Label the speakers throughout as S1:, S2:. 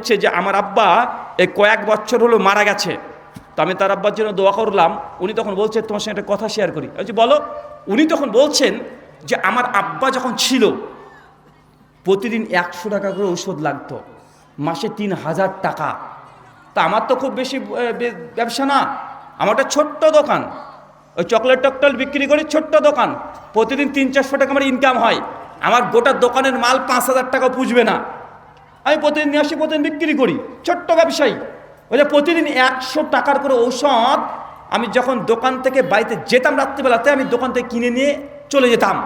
S1: হচ্ছে যে আমার আব্বা এই কয়েক বছর হলো মারা গেছে, তো আমি তার আব্বার জন্য দোয়া করলাম। উনি তখন বলছে তোমার সঙ্গে একটা কথা শেয়ার করি। আমি বলো। উনি তখন বলছেন যে আমার আব্বা যখন ছিল প্রতিদিন 100 টাকা করে ঔষধ লাগতো, মাসে 3000 টাকা। তা আমার তো খুব বেশি ব্যবসা না, আমার একটা ছোট্ট দোকান, ওই চকলেট টকটেল বিক্রি করি, ছোট্ট দোকান। প্রতিদিন 300-400 টাকা আমার ইনকাম হয়। আমার গোটা দোকানের মাল 5000 টাকা পুষবে না। আমি প্রতিদিন নিয়ে আসি, প্রতিদিন বিক্রি করি, ছোট্ট ব্যবসায়ী। ওই যে প্রতিদিন 100 টাকার করে ঔষধ আমি যখন দোকান থেকে বাড়িতে যেতাম রাত্রিবেলাতে, আমি দোকান থেকে কিনে নিয়ে চলে যেতাম।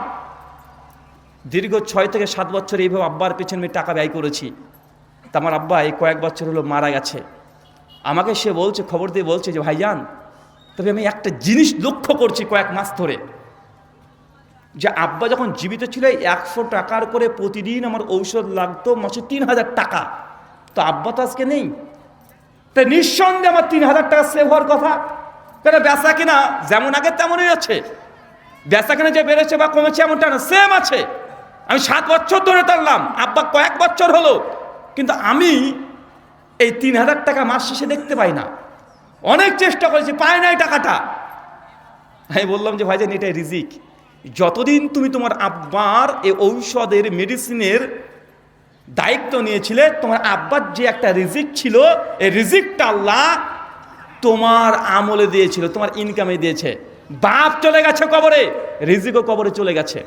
S1: দীর্ঘ 6 থেকে 7 বছর এইভাবে আব্বার পেছনে আমি টাকা ব্যয় করেছি। তা আমার আব্বা এই কয়েক বছর হলো মারা গেছে। আমাকে সে বলছে, খবর দিয়ে বলছে যে ভাইজান, তবে আমি একটা জিনিস লক্ষ্য করছি কয়েক মাস ধরে, যে আব্বা যখন জীবিত ছিল 100 টাকার করে প্রতিদিন আমার ঔষধ লাগতো, মাসে 3000 টাকা। তো আব্বা তো আজকে নেই, তাই নিঃসন্দেহে আমার 3000 টাকা সেভ হওয়ার কথা। কেন বেচা কিনা যেমন আগে তেমনই আছে, বেচা কিনা যে বেড়েছে বা কমেছে এমনটা না, সেম আছে। আমি 7 বছর ধরে টানলাম, আব্বা কয়েক বছর হলো, কিন্তু আমি এই 3000 টাকা মাস শেষে দেখতে পাই না। অনেক চেষ্টা করেছি, পাই না এই টাকাটা। আমি বললাম যে ভাইজান, এটাই রিজিক। যতদিন তুমি তোমার আব্বার এই ঔষধের মেডিসিনের দায়িত্ব নিয়েছিলে, তোমার আব্বার যে একটা রিজিক ছিল, এই রিজিকটা আল্লাহ তোমার আমলে দিয়েছিল, তোমার ইনকামে দিয়েছে। বাপ চলে গেছে কবরে, রিজিকও কবরে চলে গেছে।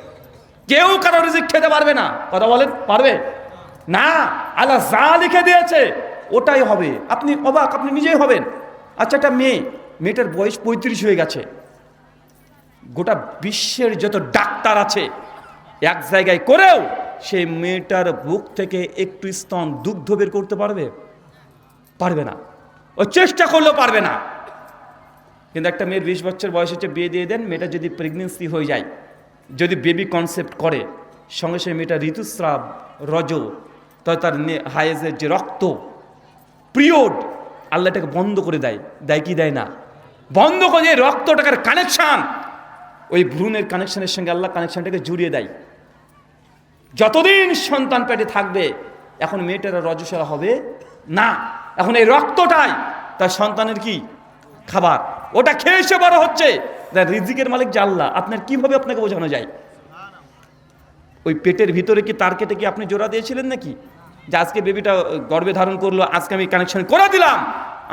S1: কেউ কারো রিজিক খেতে পারবে না। কথা বলেন, পারবে না? আল্লাহ যা লিখে দিয়েছে ওটাই হবে। আপনি অবাক, আপনি নিজেই হবেন। আচ্ছা, একটা মেয়েটার বয়স 35 হয়ে গেছে। গোটা বিশ্বের যত ডাক্তার আছে এক জায়গায় করেও সেই মেয়েটার বুক থেকে একটু স্তন দুগ্ধ বের করতে পারবে? পারবে না। ও চেষ্টা করলেও পারবে না। কিন্তু একটা মেয়ের 20 বছর বয়স হচ্ছে, বিয়ে দিয়ে দেন, মেয়েটা যদি প্রেগনেন্সি হয়ে যায়, যদি বেবি কনসেপ্ট করে, সঙ্গে সঙ্গে মেয়েটা ঋতুস্রাব, রজ, তার হায়েজের যে রক্ত, পিরিয়ড, আল্লাহ এটাকে বন্ধ করে দেয়। দেয় কি দেয় না? বন্ধ করে দিয়ে রক্তটাকার কানেকশান, ওই ভ্রূণের কানেকশানের সঙ্গে আল্লাহ কানেকশানটাকে জুড়িয়ে দেয়। যতদিন সন্তান পেটে থাকবে, এখন মেয়েটারা রজস্বলা হবে না। এখন এই রক্তটাই তার সন্তানের কি খাবার, ওটা খেয়ে এসে বড় হচ্ছে। রিজিকের মালিক যে আল্লাহ, আপনার কিভাবে আপনাকে বোঝানো যায়? ওই পেটের ভিতরে কি তার কেটে কি আপনি জোড়া দিয়েছিলেন নাকি, যে আজকে বেবিটা গর্ভে ধারণ করলো, আজকে আমি কানেকশন করে দিলাম,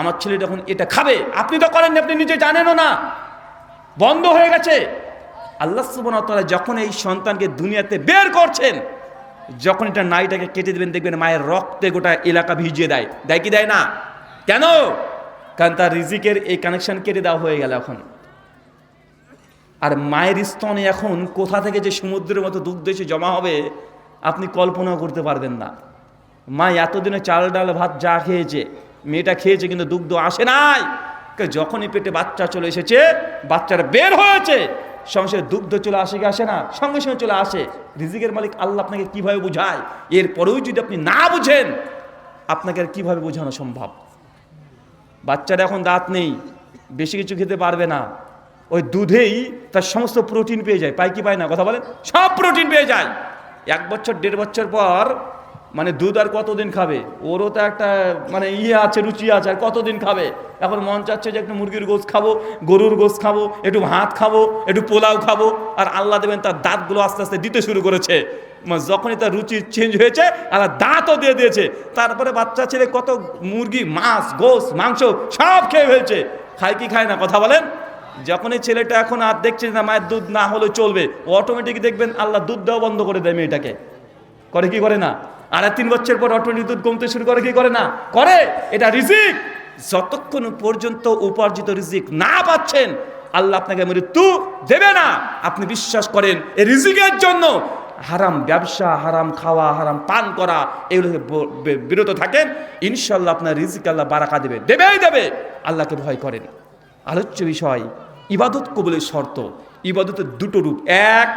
S1: আমার ছেলে যখন এটা খাবে? আপনি তো করেননি, আপনি নিজে জানেনও না, বন্ধ হয়ে গেছে। আল্লাহ সুবহানাহু ওয়া তাআলা যখন এই সন্তানকে দুনিয়াতে বের করছেন, যখন এটা নাইটাকে কেটে দেবেন, দেখবেন মায়ের রক্তে গোটা এলাকা ভিজিয়ে দেয়। দেয় কি দেয় না? কেন? কারণ তার রিজিকের এই কানেকশন কেটে দেওয়া হয়ে গেল এখন। আর মায়ের স্তনে এখন কোথা থেকে যে সমুদ্রের মতো দুগ্ধ এসে জমা হবে আপনি কল্পনাও করতে পারবেন না। মা এতদিনে চাল ডাল ভাত যা খেয়েছে, মেয়েটা খেয়েছে, কিন্তু দুগ্ধ আসে নাই। যখনই পেটে বাচ্চা চলে এসেছে, বাচ্চাটা বের হয়েছে, সঙ্গে সঙ্গে দুগ্ধ চলে আসে কি আসে না? সঙ্গে সঙ্গে চলে আসে। রিজিকের মালিক আল্লাহ আপনাকে কিভাবে বুঝায়? এরপরেও যদি আপনি না বুঝেন, আপনাকে আর কিভাবে বোঝানো সম্ভব? বাচ্চারা এখন দাঁত নেই, বেশি কিছু খেতে পারবে না, ওই দুধেই তার সমস্ত প্রোটিন পেয়ে যায়। পায় কি পায় না? কথা বলেন। সব প্রোটিন পেয়ে যায়। 1 বছর 1.5 বছর পর মানে দুধ আর কতদিন খাবে? ওরও তো একটা মানে আছে, রুচি আছে, আর কতদিন খাবে? এখন মন চাচ্ছে যে একটু মুরগির গোশত খাবো, গরুর গোশত খাবো, একটু ভাত খাবো, একটু পোলাও খাবো। আর আল্লাহ দেবেন তার দাঁতগুলো আস্তে আস্তে দিতে শুরু করেছে। যখনই তার রুচি চেঞ্জ হয়েছে, আল্লাহ দাঁতও দিয়ে দিয়েছে। তারপরে বাচ্চা ছেলে কত মুরগি, মাছ, গোশত, মাংস সব খেয়ে ফেলছে। খায় কি খায় না? কথা বলেন। যখনই ছেলেটা এখন আর দেখছে না মায়ের দুধ না হলে চলবে, অটোমেটিক দেখবেন আল্লাহ দুধ দেওয়া বন্ধ করে দেয় মেয়েটাকে। করে কি করে না? আর 3 বছর পর অটোমেটিক দুধ কমতে শুরু করে কি করে না? করে। এটা রিজিক। যতক্ষণ পর্যন্ত উপার্জিত রিজিক না পাচ্ছেন, আল্লাহ আপনাকে মৃত্যু দেবে না। আপনি বিশ্বাস করেন এই রিজিকের জন্য হারাম ব্যবসা, হারাম খাওয়া, হারাম পান করা, এগুলো বিরত থাকেন, ইনশাল্লাহ আপনার রিজিক আল্লাহ বারাকা দেবে, দেবেই দেবে। আল্লাহকে ভয় করেন। আলোচ্য বিষয় ইবাদত কবুলের শর্ত। ইবাদতের 2টো রূপ। এক,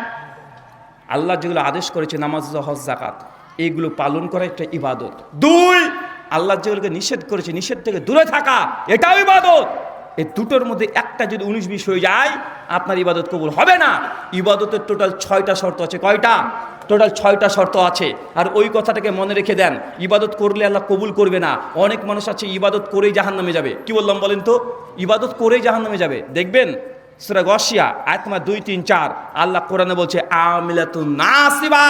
S1: আল্লাহ যেগুলো আদেশ করেছে, নামাজ, হজ, যাকাত, এগুলো পালন করা একটা ইবাদত। 2, আল্লাহ যেগুলোকে নিষেধ করেছে, নিষেধ থেকে দূরে থাকা, এটাও ইবাদত। এই 2টোর মধ্যে একটা যদি 19-20 হয়ে যায়, আপনার ইবাদত কবুল হবে না। ইবাদতের টোটাল 6টা শর্ত আছে। কয়টা? টোটাল 6টা শর্ত আছে। আর ওই কথাটাকে মনে রেখে দেন, ইবাদত করলে আল্লাহ কবুল করবে না। অনেক মানুষ আছে ইবাদত করেই জাহান্নামে যাবে। কি বললাম বলেন তো? ইবাদত করেই জাহান্নামে যাবে। দেখবেন সূরা গাশিয়া আয়াত নম্বর 2, 3, 4 আল্লাহ কোরআনে বলছে আমিলাতুন নাসিবা।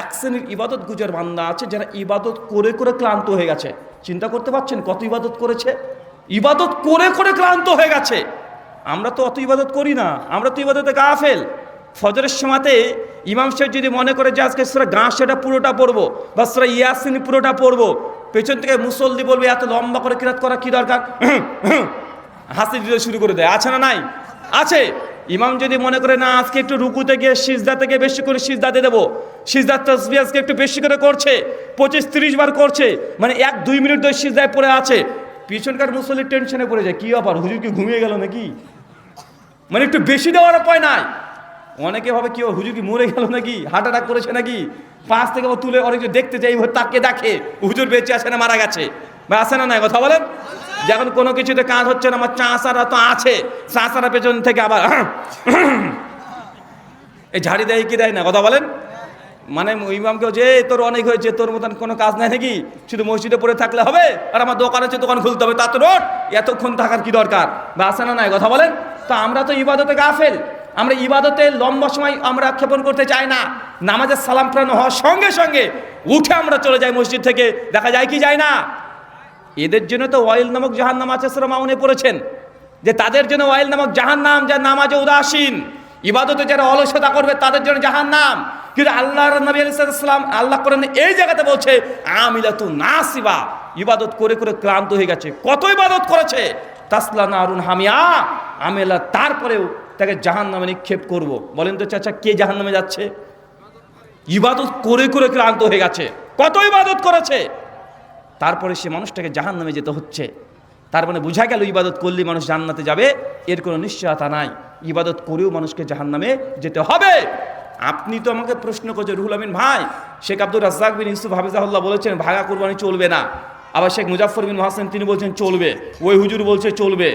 S1: এক শ্রেণীর ইবাদত গুজার বান্দা আছে যারা ইবাদত করে করে ক্লান্ত হয়ে গেছে। চিন্তা করতে পারছেন কত ইবাদত করেছে? ইবাদত করে করে ক্লান্ত হয়ে গেছে। আমরা তো অত ইবাদত করি না, আমরা তো ইবাদতে গাফেল। ফজরের সময়তে ইমাম সাহেব যদি মনে করে যে আজকে সূরা গাশিয়াটা পুরোটা পড়বো বা সূরা ইয়াসিন পুরোটা পড়বো, পেছন থেকে মুসল্লি বলবে এত লম্বা করে কিরাত করা কি দরকার, হাসি দিতে শুরু করে দেয়। আছে না নাই? আছে। ইমাম যদি মনে করে না আজকে একটু রুকুতে গিয়ে সিজদা থেকে বেশি করে সিজদাতে দেবো, সিজদার তাসবিহ আজকে একটু বেশি করে করছে, 25-30 বার করছে, মানে 1-2 মিনিট ধরে সিজদায় পড়ে আছে, পিছনকার মুসল্লির টেনশনে পড়ে যায়, কি ব্যাপার হুজুর কি ঘুমিয়ে গেল নাকি? মানে একটু বেশি দেওয়ার উপায় নাই। অনেকে ভাবে কি হুজুর কি মরে গেল নাকি, হার্ট অ্যাটাক করেছে নাকি, পাঁচ থেকে তুলে অনেকে দেখতে চাই, তাকে দেখে হুজুর বেঁচে আছে না মারা গেছে, বা আছে না নাই কথা বলেন? যখন কোনো কিছুতে কাজ হচ্ছে না, আমার চাষারা তো আছে, চাষারা পেছন থেকে আবার এই ঝাড়ি দেয় কি দেয় না কথা বলেন? মানে ইমামকেও যে তোর অনেক হয়েছে, তোর মতন কোনো কাজ নাই নাকি, শুধু মসজিদে পড়ে থাকলে হবে, আর আমার দোকান আছে দোকান খুলতে হবে, তা তো রোড এতক্ষণ থাকার কি দরকার, বা আছে না নাই কথা বলেন? তো আমরা তো ইবাদতে গাফেল। আমরা ইবাদতে লম্বা সময় আমরা ক্ষেপণ করতে চাই না। নামাজের সালাম ফেরানো হওয়ার সঙ্গে সঙ্গে উঠে আমরা চলে যাই মসজিদ থেকে, দেখা যায় কি যায় না? এদের জন্য তো ওয়াইল নামক জাহান্নাম আছে, সূরা মাউনে পড়েছেন যে তাদের জন্য ওয়াইল নামক জাহান্নাম, যারা নামাজে উদাসীন, ইবাদতে যারা অলসতা করবে তাদের জন্য জাহান্নাম। কিন্তু আল্লাহর নবী আলাইহিস সালাম আল্লাহ কোরআনে এই জায়গাতে বলছে আমিলাতুন নাসিবা, ইবাদত করে করে ক্লান্ত হয়ে গেছে। কত ইবাদত করেছে, তাসলা নারুন হামিয়া, আমেলা, তারপরেও তাকে জাহান্নামে নিক্ষেপ করব। বলেন তো চাচা, কে জাহান্নামে যাচ্ছে? ইবাদত করে করে ক্লান্ত হয়ে গেছে, কত ইবাদত করেছে, তারপরে সে মানুষটাকে জাহান্নামে যেতে হচ্ছে। তার মানে বোঝা গেল ইবাদত করলে মানুষ জান্নাতে যাবে এর কোনো নিশ্চয়তা নাই। ইবাদত করেও মানুষকে জাহান্নামে যেতে হবে। আপনি তো আমাকে প্রশ্ন করছেন রুহুল আমিন ভাই, শেখ আব্দুর রাজ্জাক বিন ইউসুফ হাফিজাহুল্লাহ বলেছেন ভাগা কুরবানি চলবে না, আবার শেখ মুজাফফর বিন মহসেন তিনি বলছেন চলবে, ওই হুজুর বলছে চলবে,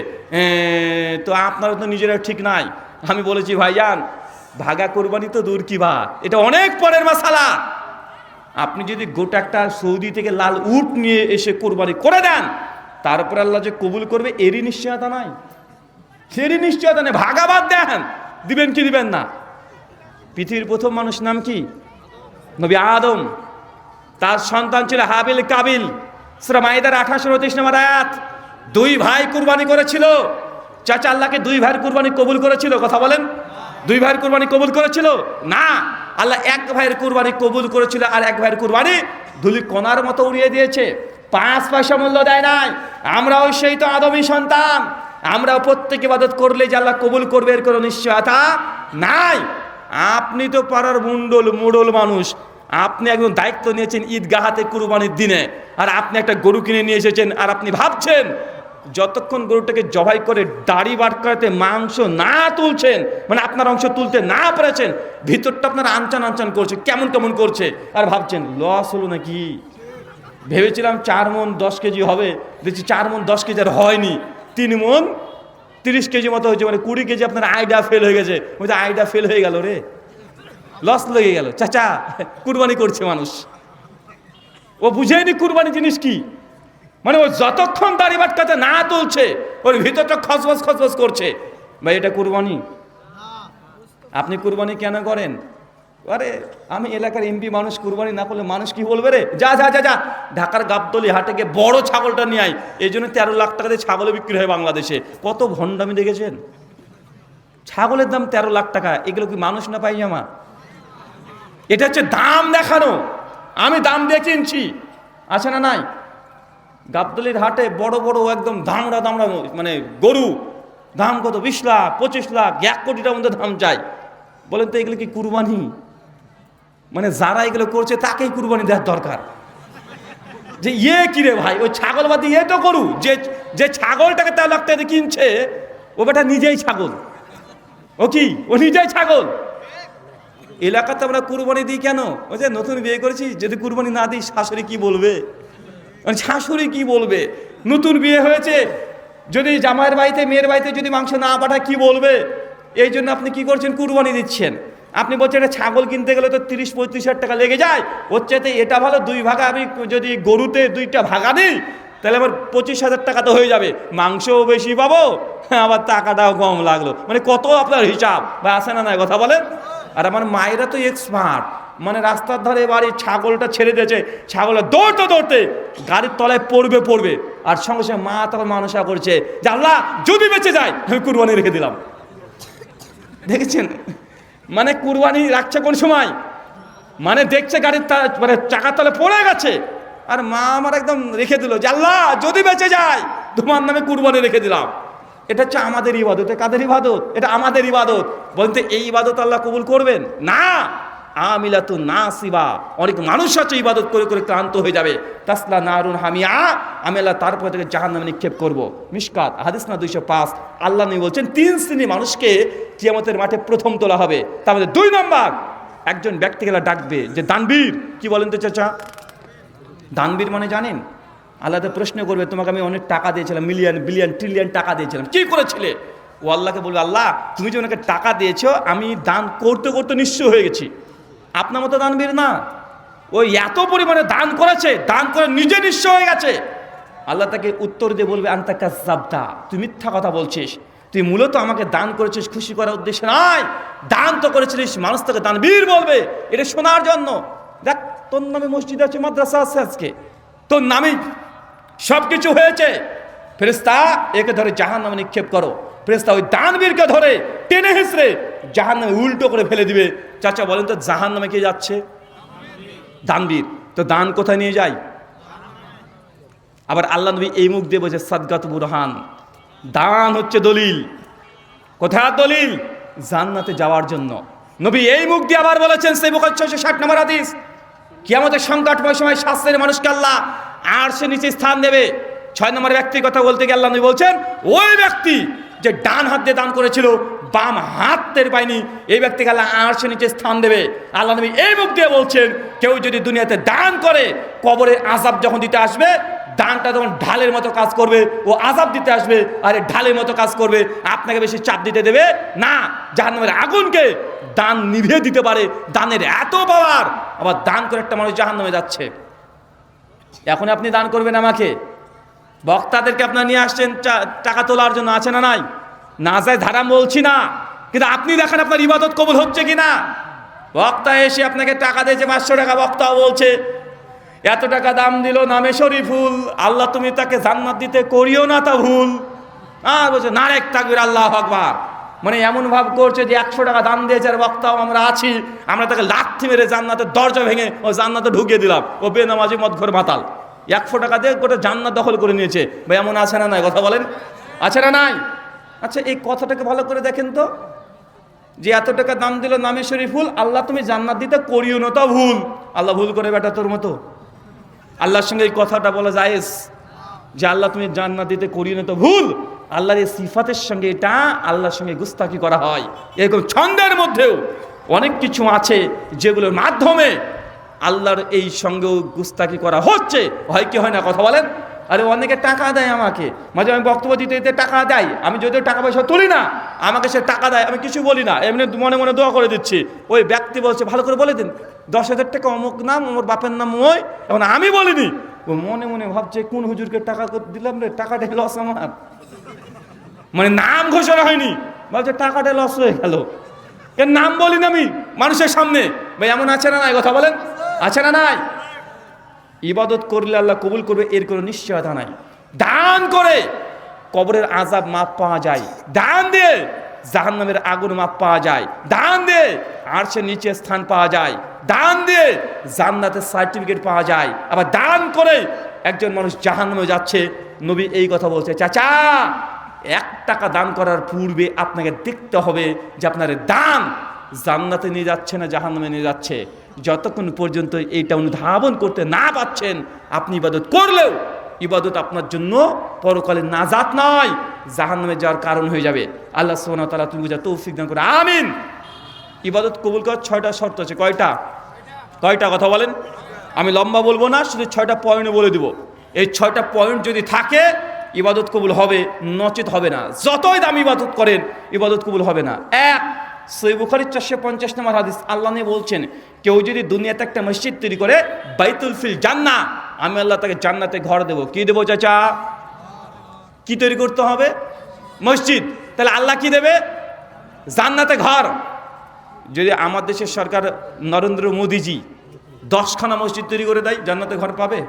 S1: তো আপনারা তো নিজেরা ঠিক নাই। আমি বলেছি ভাইজান, ভাগা কুরবানি তো দূর কি বা, এটা অনেক পরের মাসালা। আপনি যদি গোটা একটা সৌদি থেকে লাল উট নিয়ে এসে কোরবানি করে দেন, তারপরে আল্লাহ যে কবুল করবে এরই নিশ্চয়তা নাই, সেরই নিশ্চয়তা নেই। ভাগাবাদ দেন, দিবেন কি দিবেন না। পৃথিবীর প্রথম মানুষ নাম কি? নবী আদম। তার সন্তান ছিল হাবিল কাবিল। সূরা মাইদার 28-29 নম্বর আয়াত। 2 ভাই কুরবানি করেছিল। চাচা আল্লাহকে 2 ভাইয়ের কুরবানি কবুল করেছিল? কথা বলেন, 2 ভাইয়ের কুরবানি কবুল করেছিল না। আল্লাহ 1 ভাইয়ের কুরবানি কবুল করেছিল, আর 1 ভাইয়ের কুরবানি ধুলি কণার মতো উড়িয়ে দিয়েছে, 5 পয়সা মূল্য দেয় নাই। আমরাও সেই তো আদমী সন্তান, আমরাও প্রত্যেক ইবাদত করলে যে আল্লাহ কবুল করবে এর কোনো নিশ্চয়তা নাই। আপনি তো পাড়ার মুডল মানুষ, আপনি একজন দায়িত্ব নিয়েছেন ঈদগাহাতে কুরবানির দিনে, আর আপনি একটা গরু কিনে নিয়ে এসেছেন, আর আপনি ভাবছেন যতক্ষণ গরুটাকে জবাই করে দাড়ি বার করাতে মাংস না তুলছেন, মানে আপনার অংশ তুলতে না পেরেছেন, ভিতরটা আপনার আনচান আনচান করছে, কেমন কেমন করছে, আর ভাবছেন লস হলো নাকি। ভেবেছিলাম 4 মণ 10 কেজি হবে, দেখছি 4 মণ 10 কেজি আর হয়নি, 3 মণ 30 কেজি মতো হয়েছে, মানে 20 কেজি আপনার আইডিয়া ফেল হয়ে গেছে। বলছে আইডিয়া ফেল হয়ে গেল রে, লস লেগে গেল। চাচা কুরবানি করছে মানুষ, ও বুঝেনি কুরবানি জিনিস কি, মানে ও যতক্ষণ দাড়ি বাটকাতে না তুলছে ওর ভিতরটা খসবস খসবস করছে। ভাই এটা কুরবানি? আপনি কুরবানি কেন করেন? আরে আমি এলাকার এমপি মানুষ, কুরবানি না করলে মানুষ কি বলবে রে, যা যা যা যা ঢাকার গাবতলি হাটে গিয়ে বড় ছাগলটা নিয়ে আয়। এই জন্য 13 লাখ টাকা দিয়ে ছাগলে বিক্রি হয় বাংলাদেশে। কত ভণ্ডামি দেখেছেন? ছাগলের দাম 13 লাখ টাকা, এগুলো কি মানুষ না পাইজামা? এটা হচ্ছে দাম দেখানো, আমি দাম দিয়ে কিনছি, আছে না নাই? গাবতলির হাটে বড় বড় একদম দামড়া দামড়া মানে গরু, দাম কত 20 লাখ 25 লাখ 1 কোটিটার মধ্যে দাম চাই। বলেন তো এগুলো কি কুরবানি? মানে যারা এগুলো করছে তাকেই কুরবানি দেওয়ার দরকার। যে কি রে ভাই, ওই ছাগল বাদে তো গরু, যে ছাগলটাকে 13 লাখ টাকা কিনছে ও বেটা নিজেই ছাগল, ও কি ও নিজেই ছাগল। এলাকাতে আমরা কুরবানি দিই কেন? ওই যে নতুন বিয়ে করেছি, যদি কুরবানি না দিই শাশুড়ি কি বলবে, মানে শাশুড়ি কি বলবে, নতুন বিয়ে হয়েছে যদি জামাইয়ের বাড়িতে মেয়ের বাড়িতে যদি মাংস না পাঠায় কি বলবে, এই জন্য আপনি কি করছেন? কুরবানি দিচ্ছেন। আপনি বলছেন এটা ছাগল কিনতে গেলে তো 30-35 টাকা লেগে যায়, ওর চাইতে এটা ভালো 2 ভাগা আমি যদি গরুতে 2টা ভাগা দিই তাহলে আমার 25,000 টাকা তো হয়ে যাবে, মাংসও বেশি পাবো, আবার টাকাটাও কম লাগলো। মানে কত আপনার হিসাব বা আসে না কথা বলেন। আর আমার মায়েরা তো এক্সপার্ট, মানে রাস্তার ধারে বাড়ি ছাগলটা ছেড়ে দিয়েছে, ছাগলটা দৌড়তে দৌড়তে গাড়ির তলায় পড়বে আর সঙ্গে সঙ্গে মা তখন মানসা করছে যে আল্লাহ যদি বেঁচে যায় আমি কুরবানি রেখে দিলাম। দেখেছেন মানে কুরবানি রাখছে কোন সময়, মানে দেখছে গাড়ির মানে চাকার তলে পড়ে গেছে আর মা আমার একদম রেখে দিল যে আল্লাহ যদি বেঁচে যায় তোমার নামে কুরবানি রেখে দিলাম। এটা হচ্ছে আমাদের ইবাদত। কাদের ইবাদত? এটা আমাদের ইবাদত। বলতে এই ইবাদত আল্লাহ কবুল করবেন না। আমিলাতু নাসিবা, অনেক মানুষ আছে ইবাদত করে করে ক্লান্ত হয়ে যাবে, তাসলা নারুন হামিয়া, আমি আল্লাহ তারপর থেকে জাহান্নামে নিক্ষেপ করব। মিশকাত হাদিস না 205। আল্লাহ নবী বলছেন 3 শ্রেণীর মানুষকে কিয়ামতের মাঠে প্রথম তোলা হবে। তার মধ্যে 2 নম্বর একজন ব্যক্তিকে ডাকবে যে দানবীর। কি বলেন তো চাচা? দানবীর মানে জানেন? আল্লাহ তো প্রশ্ন করবে তোমাকে আমি অনেক টাকা দিয়েছিলাম, মিলিয়ন বিলিয়ন ট্রিলিয়ন টাকা দিয়েছিলাম, কি করেছিলে? ও আল্লাহকে বলবে আল্লাহ তুমি যে ওনাকে টাকা দিয়েছো আমি দান করতে করতে নিঃস্ব হয়ে গেছি। আপনার মতো দানবীর না, ওই এত পরিমাণে দান করেছে, দান করে নিজে নিঃস্ব হয়ে গেছে। আল্লাহ তাকে উত্তর দিয়ে বলবে আনতা কাযাবতা, তুই মিথ্যা কথা বলছিস, তুই মূলত আমাকে দান করেছিস খুশি করার উদ্দেশ্যে নয়, দান তো করেছিলিস মানুষ তাকে দানবীর বলবে এটা শোনার জন্য। দেখ তোর নামে মসজিদ আছে, মাদ্রাসা আছে, আজকে তোর নামে সব কিছু হয়েছে। ফেরেশতা একে ধরে জাহান্নামে নিক্ষেপ করো। ফেরেশতা ওই দানবীরকে ধরে টেনে হেঁচড়ে জাহান্নামে উল্টো করে ফেলে দিবে। চাচা বলেন তো জাহান্নামে কে যাচ্ছে? দানবীর। তো দান কোথায় নিয়ে যায়? আবার আল্লাহ নবী এই মুখ দিয়ে বলছে সাদগাত বুরহান, দান হচ্ছে দলিল। কোথায় দলিল? জান্নাতে যাওয়ার জন্য। নবী এই মুখ দিয়ে আবার বলেছেন সেই বুখারী 660 নম্বর হাদিস, কিয়ামতের সংকটময় সময় শাস্ত্রের মানুষকে আল্লাহ আরশের নিচে স্থান দেবে। 6 নম্বর ব্যক্তির কথা বলতে গিয়ে আল্লাহ নবী বলছেন ওই ব্যক্তি যে ডান হাত দিয়ে দান করেছিল বাম হাত টের পায়নি, এই ব্যক্তিকে আল্লাহ আরশের নিচে স্থান দেবে। আল্লাহ নবী এই মুখ দিয়ে বলছেন কেউ যদি দুনিয়াতে দান করে কবরে আযাব যখন দিতে আসবে দানটা তখন ঢালের মতো কাজ করবে, ও আযাব দিতে আসবে আর ঢালের মতো কাজ করবে, আপনাকে বেশি চাপ দিতে দেবে না। জাহান্নামের আগুনকে দান নিভিয়ে দিতে পারে, দানের এত পাওয়ার। আবার দান করে একটা মানুষ জাহান্নামে যাচ্ছে। এখন আপনি দান করবেন আমাকে, বক্তাদেরকে আপনার নিয়ে আসছেন টাকা তোলার জন্য, আছে না নাই? না যায় ধারাম বলছি না, কিন্তু আপনি দেখেন আপনার ইবাদত কবুল হচ্ছে কিনা। বক্তা এসে আপনাকে টাকা দিয়েছে 500 টাকা, বক্তাও বলছে এত টাকা দাম দিল নামে শরীফুল, আল্লাহ তুমি তাকে জান্নাত দিতে করিও না তা ভুল। আর বলছে নারেক তাকবীর আল্লাহু আকবার, মানে এমন ভাব করছে যে 100 টাকা দান দিয়েছে আর বক্তাও আমরা আছি, আমরা তাকে লাথি মেরে জান্নাতের দরজা ভেঙে ও জান্নাতে ঢুকিয়ে দিলাম, ও বেনামাজি মদখোর মাতাল। 100 টাকা দিয়ে গোটা জান্নাত দখল করে নিয়েছে। ভাই এমন আছে না নাই? কথা বলেন, আছে না নাই? আচ্ছা এই কথাটাকে ভালো করে দেখেন তো, যে এত টাকা দাম দিল নামে শরীফুল, আল্লাহ তুমি জান্নাত দিতে করিও না তা ভুল। আল্লাহ ভুল করে বেটা তোর মতো? আল্লাহর সঙ্গে এই কথাটা বলা জায়েজ যে আল্লাহ তুমি জান্নাত দিতে করিও না তো ভুল? আল্লাহর এই সিফাতের সঙ্গে এটা আল্লাহর সঙ্গে গুস্তাখি করা হয়। এরকম ছন্দের মধ্যেও অনেক কিছু আছে যেগুলোর মাধ্যমে আল্লাহর এই সঙ্গেও গুস্তাখি করা হচ্ছে। হয় কি হয় না? কথা বলেন। আরে অনেকে টাকা দেয় আমাকে, মাঝে আমি বক্তব্য দিতে দিতে টাকা দেয়, আমি যদিও টাকা পয়সা তুলি না, আমাকে সে টাকা দেয়, আমি কিছু বলি না, এমনি মনে মনে দোয়া করে দিচ্ছি। ওই ব্যক্তি বলছে ভালো করে বলে দিন 10,000 টাকা অমুক নাম, ওর বাপের নাম ওই, এখন আমি বলিনি, ও মনে মনে ভাবছে কোন হুজুরকে টাকা দিলাম রে, টাকাটা লস আমার, মানে নাম ঘোষণা হয়নি, বলছে টাকাটা লস হয়ে গেল, এর নাম বলিনি আমি মানুষের সামনে। ভাই এমন আছে না নাই? কথা বলেন, আছে না নাই? ইবাদত করলে আল্লাহ কবুল করবে এর কোনো নিশ্চয়তা নাই। দান করে কবরের আযাব মাপ পাওয়া যায়, দান দিয়ে জাহান্নামের আগুন মাপ পাওয়া যায়, দান দিয়ে আরশের নিচে স্থান পাওয়া যায়, দান দিয়ে জান্নাতের সার্টিফিকেট পাওয়া যায়। আবার দান করে একজন মানুষ জাহান্নামে যাচ্ছে। নবী এই কথা বলছে, চাচা 1 টাকা দান করার পূর্বে আপনাকে দেখতে হবে যে আপনার দান জান্নাতে নিয়ে যাচ্ছে না জাহান্নামে নিয়ে যাচ্ছে। যতক্ষণ পর্যন্ত এইটা অনুধাবন করতে না পাচ্ছেন, আপনি ইবাদত করলেও ইবাদত আপনার জন্য পরকালে নাজাত নয়, জাহান্নামে যাওয়ার কারণ হয়ে যাবে। আল্লাহ সুবহানাহু ওয়া তাআলা তুমি বুঝা তৌফিক দান করে, আমিন। ইবাদত কবুল করার 6টা শর্ত আছে। কয়টা? কথা বলেন। আমি লম্বা বলবো না, শুধু 6টা পয়েন্ট বলে দিব। এই 6টা পয়েন্ট যদি থাকে ইবাদত কবুল হবে, নচেত হবে না। যতই দামি ইবাদত করেন ইবাদত কবুল হবে না। 1, সহিহ বুখারীর 450 নম্বর হাদিস, আল্লাহ নিয়ে বলছেন, কেউ যদি দুনিয়াতে একটা মসজিদ তৈরি করে, বাইতুল ফিল জান্নাহ, আমি আল্লাহ তাকে জান্নাতে ঘর দেবো। কি দেবো চাচা? কি তৈরি করতে হবে? মসজিদ। তাহলে আল্লাহ কি দেবে? জান্নাতে ঘর। যদি আমার দেশের সরকার নরেন্দ্র মোদীজি 10খানা মসজিদ তৈরি করে দেয়, জান্নাতে ঘর পাবে?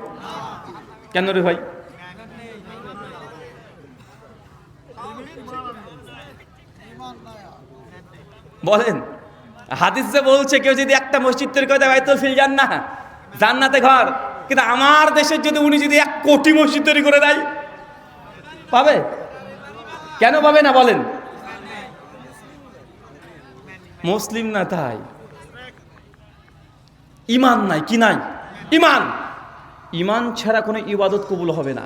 S1: কেন রে ভাই? বলেন, হাদিস যে বলছে কেউ যদি একটা মসজিদ তৈরি করে দেয়, বাইতুল ফিল জান্নাহ, জান্নাতে ঘর, কিন্তু আমার দেশের যদি উনি যদি 1 কোটি মসজিদ তৈরি করে দেয়, পাবে? কেন পাবে না বলেন? মুসলিম না তাই, ইমান নাই। কি নাই? ইমান। ইমান ছাড়া কোনো ইবাদত কবুল হবে না।